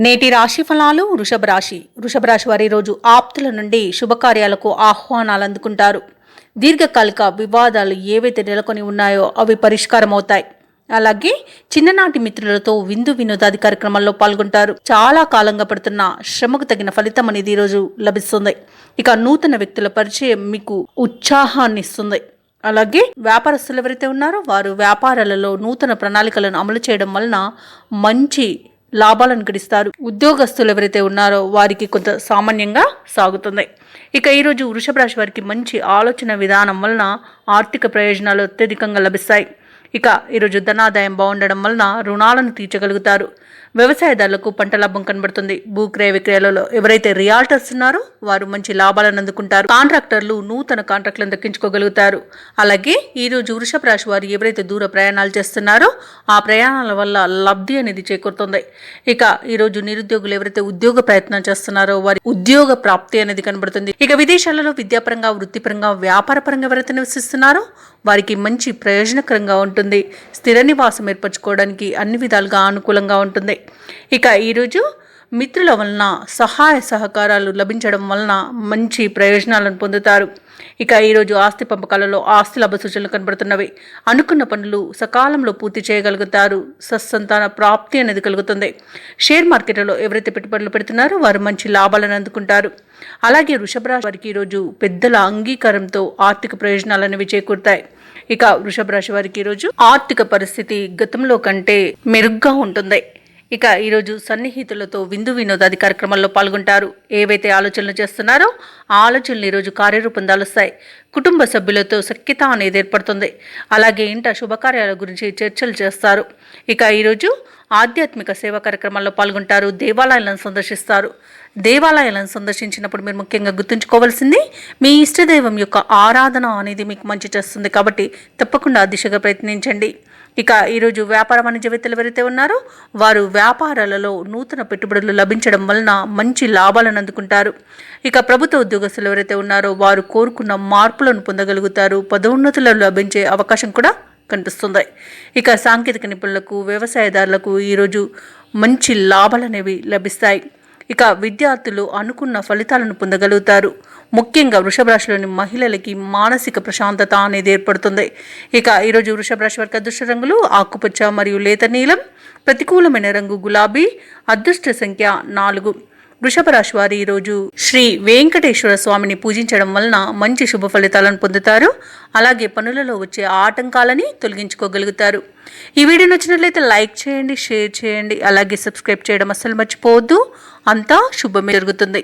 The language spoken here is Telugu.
నేటి రాశి ఫలాలు వృషభ రాశి వారి రోజు ఆప్తుల నుండి శుభకార్యాలకు ఆహ్వానాలు అందుకుంటారు. దీర్ఘకాలిక వివాదాలు ఏవైతే నెలకొని ఉన్నాయో అవి పరిష్కారం అవుతాయి. అలాగే చిన్ననాటి మిత్రులతో విందు వినోదాది కార్యక్రమాల్లో పాల్గొంటారు. చాలా కాలంగా పడుతున్న శ్రమకు తగిన ఫలితం అనేది ఈరోజు లభిస్తుంది. ఇక నూతన వ్యక్తుల పరిచయం మీకు ఉత్సాహాన్ని ఇస్తుంది. అలాగే వ్యాపారస్తులు ఎవరైతే ఉన్నారో వారు వ్యాపారాలలో నూతన ప్రణాళికలను అమలు చేయడం వలన మంచి లాభాలను గడిస్తారు. ఉద్యోగస్తులు ఎవరైతే ఉన్నారో వారికి కొంత సామాన్యంగా సాగుతుంది. ఇక ఈరోజు వృషభ రాశి వారికి మంచి ఆలోచన విధానం వలన ఆర్థిక ప్రయోజనాలు అత్యధికంగా లభిస్తాయి. ఇక ఈరోజు ధనాదాయం బాగుండడం వలన రుణాలను తీర్చగలుగుతారు. వ్యవసాయదారులకు పంట లాభం కనబడుతుంది. భూక్రయ విక్రయాలలో ఎవరైతే రియాల్టర్స్ ఉన్నారో వారు మంచి లాభాలను అందుకుంటారు. కాంట్రాక్టర్లు నూతన కాంట్రాక్టులను దక్కించుకోగలుగుతారు. అలాగే ఈరోజు వృషభ రాశి వారు ఎవరైతే దూర ప్రయాణాలు చేస్తున్నారో ఆ ప్రయాణాల వల్ల లబ్ధి అనేది చేకూరుతుంది. ఇక ఈరోజు నిరుద్యోగులు ఎవరైతే ఉద్యోగ ప్రయత్నం చేస్తున్నారో వారి ఉద్యోగ ప్రాప్తి అనేది కనబడుతుంది. ఇక విదేశాలలో విద్యాపరంగా వృత్తిపరంగా వ్యాపారపరంగా ఎవరైతే నివసిస్తున్నారో వారికి మంచి ప్రయోజనకరంగా ఉంటుంది. స్థిర నివాసం ఏర్పరచుకోవడానికి అన్ని విధాలుగా అనుకూలంగా ఉంటుంది. ఇక ఈరోజు మిత్రుల వలన సహాయ సహకారాలు లభించడం వలన మంచి ప్రయోజనాలను పొందుతారు. ఇక ఈరోజు ఆస్తి పంపకాలలో ఆస్తి లాభ సూచనలు కనబడుతున్నవి. అనుకున్న పనులు సకాలంలో పూర్తి చేయగలుగుతారు. సత్సంతాన ప్రాప్తి అనేది కలుగుతుంది. షేర్ మార్కెట్లో ఎవరైతే పెట్టుబడులు పెడుతున్నారో వారు మంచి లాభాలను అందుకుంటారు. అలాగే వృషభ రాశి వారికి ఈరోజు పెద్దల అంగీకారంతో ఆర్థిక ప్రయోజనాలు అనేవి చేకూరుతాయి. ఇక వృషభ రాశి వారికి ఈరోజు ఆర్థిక పరిస్థితి గతంలో కంటే మెరుగ్గా ఉంటుంది. ఇక ఈరోజు సన్నిహితులతో విందు వినోదాది కార్యక్రమాల్లో పాల్గొంటారు. ఏవైతే ఆలోచనలు చేస్తున్నారో ఆ ఆలోచనలు ఈరోజు కార్యరూపం దాలుస్తాయి. కుటుంబ సభ్యులతో సఖ్యత అనేది ఏర్పడుతుంది. అలాగే ఇంట శుభకార్యాల గురించి చర్చలు చేస్తారు. ఇక ఈరోజు ఆధ్యాత్మిక సేవా కార్యక్రమాల్లో పాల్గొంటారు. దేవాలయాలను సందర్శిస్తారు. దేవాలయాలను సందర్శించినప్పుడు మీరు ముఖ్యంగా గుర్తుంచుకోవాల్సింది మీ ఇష్టదైవం యొక్క ఆరాధన అనేది మీకు మంచి చేస్తుంది. కాబట్టి తప్పకుండా ఆ దిశగా ప్రయత్నించండి. ఇక ఈరోజు వ్యాపార వాణిజ్యవేత్తలు ఎవరైతే ఉన్నారో వారు వ్యాపారాలలో నూతన పెట్టుబడులు లభించడం వలన మంచి లాభాలను అందుకుంటారు. ఇక ప్రభుత్వ ఉద్యోగస్తులు ఎవరైతే ఉన్నారో వారు కోరుకున్న మార్పులను పొందగలుగుతారు. పదోన్నతులు లభించే అవకాశం కూడా కనిపిస్తుంది. ఇక సాంకేతిక నిపుణులకు వ్యవసాయదారులకు ఈరోజు మంచి లాభాలు అనేవి లభిస్తాయి. ఇక విద్యార్థులు అనుకున్న ఫలితాలను పొందగలుగుతారు. ముఖ్యంగా వృషభ రాశిలోని మహిళలకి మానసిక ప్రశాంతత అనేది ఏర్పడుతుంది. ఇక ఈరోజు వృషభ రాశి వారికి అదృష్ట రంగులు ఆకుపచ్చ మరియు లేత నీలం. ప్రతికూలమైన రంగు గులాబీ. అదృష్ట సంఖ్య 4. వృషభ రాశి వారు ఈరోజు శ్రీ వెంకటేశ్వర స్వామిని పూజించడం వలన మంచి శుభ ఫలితాలను పొందుతారు. అలాగే పనులలో వచ్చే ఆటంకాలని తొలగించుకోగలుగుతారు. ఈ వీడియో నచ్చినట్లయితే లైక్ చేయండి, షేర్ చేయండి, అలాగే సబ్స్క్రైబ్ చేయడం అస్సలు మర్చిపోవద్దు. అంతా శుభమే జరుగుతుంది.